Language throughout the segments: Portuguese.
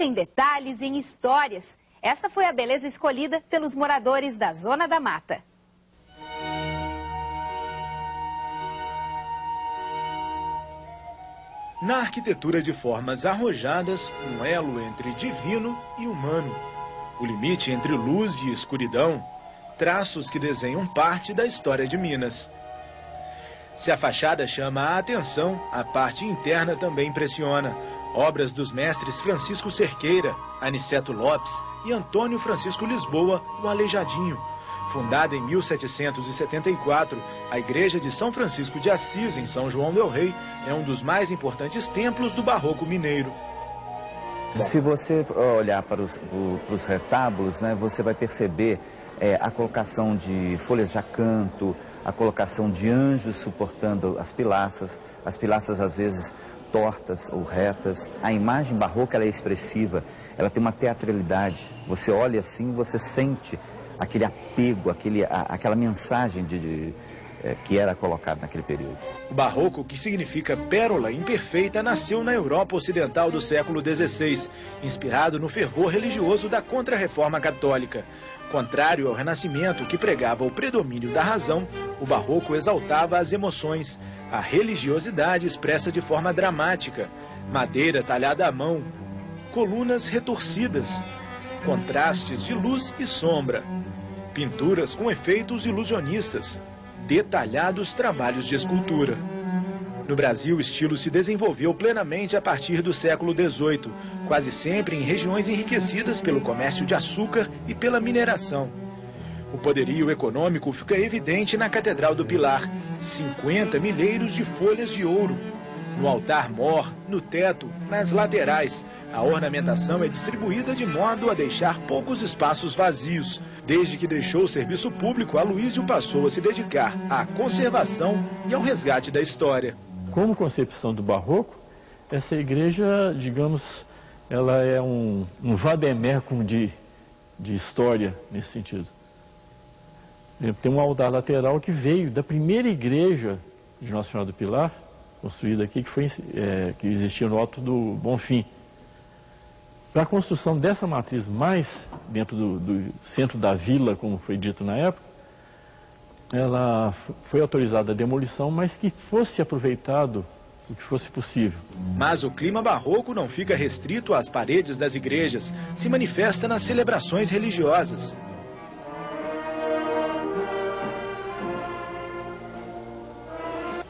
rica em detalhes e em histórias. Essa foi a beleza escolhida pelos moradores da Zona da Mata. Na arquitetura de formas arrojadas, um elo entre divino e humano. O limite entre luz e escuridão, traços que desenham parte da história de Minas. Se a fachada chama a atenção, a parte interna também impressiona. Obras dos mestres Francisco Cerqueira, Aniceto Lopes e Antônio Francisco Lisboa, o Aleijadinho. Fundada em 1774, a Igreja de São Francisco de Assis, em São João del Rei, é um dos mais importantes templos do barroco mineiro. Se você olhar para os retábulos, né, você vai perceber a colocação de folhas de acanto, a colocação de anjos suportando as pilastras às vezes tortas ou retas. A imagem barroca ela é expressiva, ela tem uma teatralidade. Você olha assim, você sente aquele apego, aquela mensagem que era colocada naquele período. O barroco, que significa pérola imperfeita, nasceu na Europa Ocidental do século XVI, inspirado no fervor religioso da Contra-Reforma Católica. Contrário ao Renascimento, que pregava o predomínio da razão, o barroco exaltava as emoções, a religiosidade expressa de forma dramática, madeira talhada à mão, colunas retorcidas, contrastes de luz e sombra, pinturas com efeitos ilusionistas, detalhados trabalhos de escultura. No Brasil, o estilo se desenvolveu plenamente a partir do século XVIII, quase sempre em regiões enriquecidas pelo comércio de açúcar e pela mineração. O poderio econômico fica evidente na Catedral do Pilar, 50 milheiros de folhas de ouro. No altar-mor, no teto, nas laterais, a ornamentação é distribuída de modo a deixar poucos espaços vazios. Desde que deixou o serviço público, Aloísio passou a se dedicar à conservação e ao resgate da história. Como concepção do barroco, essa igreja, digamos, ela é um vademecum de história nesse sentido. Tem um altar lateral que veio da primeira igreja de Nossa Senhora do Pilar, construída aqui, que existia no Alto do Bonfim. Para a construção dessa matriz mais dentro do centro da vila, como foi dito na época, ela foi autorizada a demolição, mas que fosse aproveitado o que fosse possível. Mas o clima barroco não fica restrito às paredes das igrejas, se manifesta nas celebrações religiosas.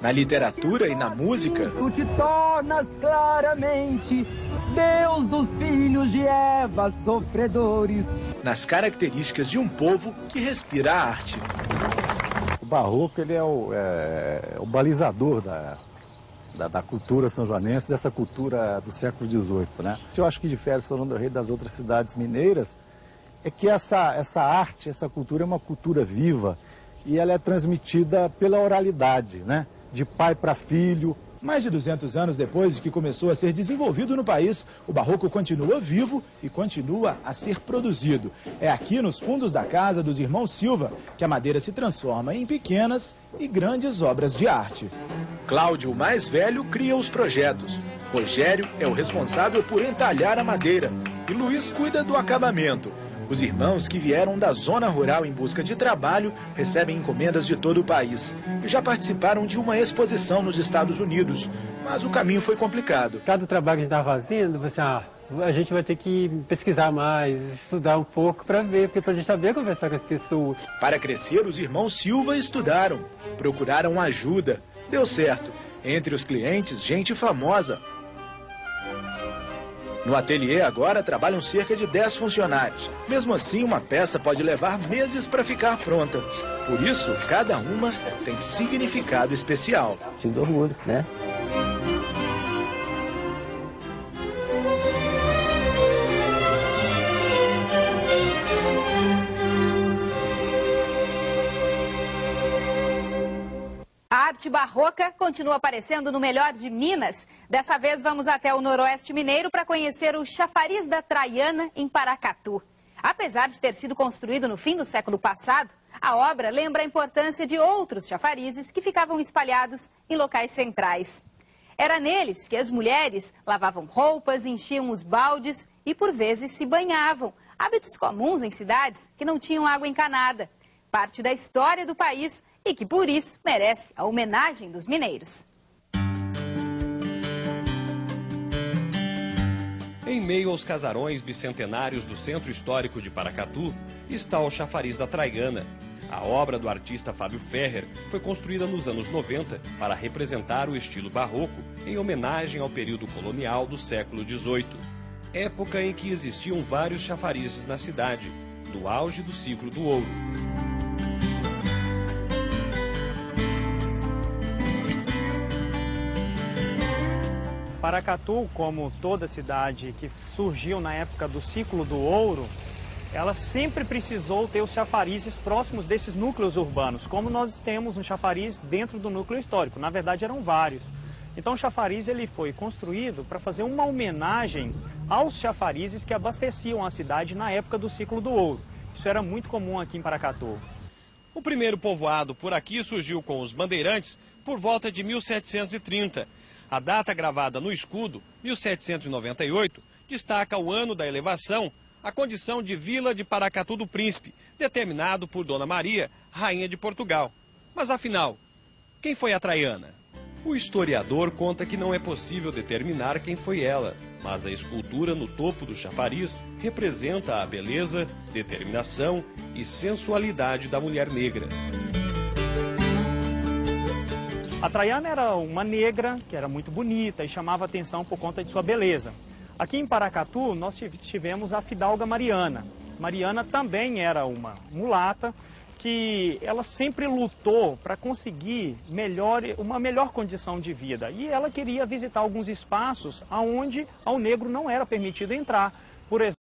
Na literatura e na música, tu te tornas claramente Deus dos filhos de Eva, sofredores. Nas características de um povo que respira a arte. O barroco ele é o balizador da cultura são-joanense, dessa cultura do século XVIII, né? Eu acho que difere São João del Rei das outras cidades mineiras é que essa arte, essa cultura é uma cultura viva e ela é transmitida pela oralidade, né? De pai para filho. Mais de 200 anos depois de que começou a ser desenvolvido no país, o barroco continua vivo e continua a ser produzido. É aqui nos fundos da casa dos irmãos Silva que a madeira se transforma em pequenas e grandes obras de arte. Cláudio, o mais velho, cria os projetos. Rogério é o responsável por entalhar a madeira e Luiz cuida do acabamento. Os irmãos que vieram da zona rural em busca de trabalho recebem encomendas de todo o país e já participaram de uma exposição nos Estados Unidos, mas o caminho foi complicado. Cada trabalho que a gente estava fazendo, você, a gente vai ter que pesquisar mais, estudar um pouco para ver, porque para a gente saber conversar com as pessoas. Para crescer, os irmãos Silva estudaram, procuraram ajuda, deu certo. Entre os clientes, gente famosa. No ateliê agora trabalham cerca de 10 funcionários. Mesmo assim, uma peça pode levar meses para ficar pronta. Por isso, cada uma tem significado especial. Sinto orgulho, né? A arte barroca continua aparecendo no melhor de Minas. Dessa vez vamos até o Noroeste Mineiro para conhecer o Chafariz da Traiana, em Paracatu. Apesar de ter sido construído no fim do século passado, a obra lembra a importância de outros chafarizes que ficavam espalhados em locais centrais. Era neles que as mulheres lavavam roupas, enchiam os baldes e, por vezes, se banhavam. Hábitos comuns em cidades que não tinham água encanada. Parte da história do país e que, por isso, merece a homenagem dos mineiros. Em meio aos casarões bicentenários do Centro Histórico de Paracatu, está o Chafariz da Traiana. A obra do artista Fábio Ferrer foi construída nos anos 90 para representar o estilo barroco em homenagem ao período colonial do século XVIII, época em que existiam vários chafarizes na cidade, no auge do ciclo do ouro. Paracatu, como toda cidade que surgiu na época do ciclo do ouro, ela sempre precisou ter os chafarizes próximos desses núcleos urbanos, como nós temos um chafariz dentro do núcleo histórico. Na verdade, eram vários. Então, o chafariz ele foi construído para fazer uma homenagem aos chafarizes que abasteciam a cidade na época do ciclo do ouro. Isso era muito comum aqui em Paracatu. O primeiro povoado por aqui surgiu com os bandeirantes por volta de 1730. A data gravada no escudo, 1798, destaca o ano da elevação, a condição de Vila de Paracatu do Príncipe, determinado por Dona Maria, rainha de Portugal. Mas afinal, quem foi a Traiana? O historiador conta que não é possível determinar quem foi ela, mas a escultura no topo do chafariz representa a beleza, determinação e sensualidade da mulher negra. A Traiana era uma negra que era muito bonita e chamava atenção por conta de sua beleza. Aqui em Paracatu nós tivemos a fidalga Mariana. Mariana também era uma mulata que ela sempre lutou para conseguir uma melhor condição de vida. E ela queria visitar alguns espaços onde ao negro não era permitido entrar. Por exemplo,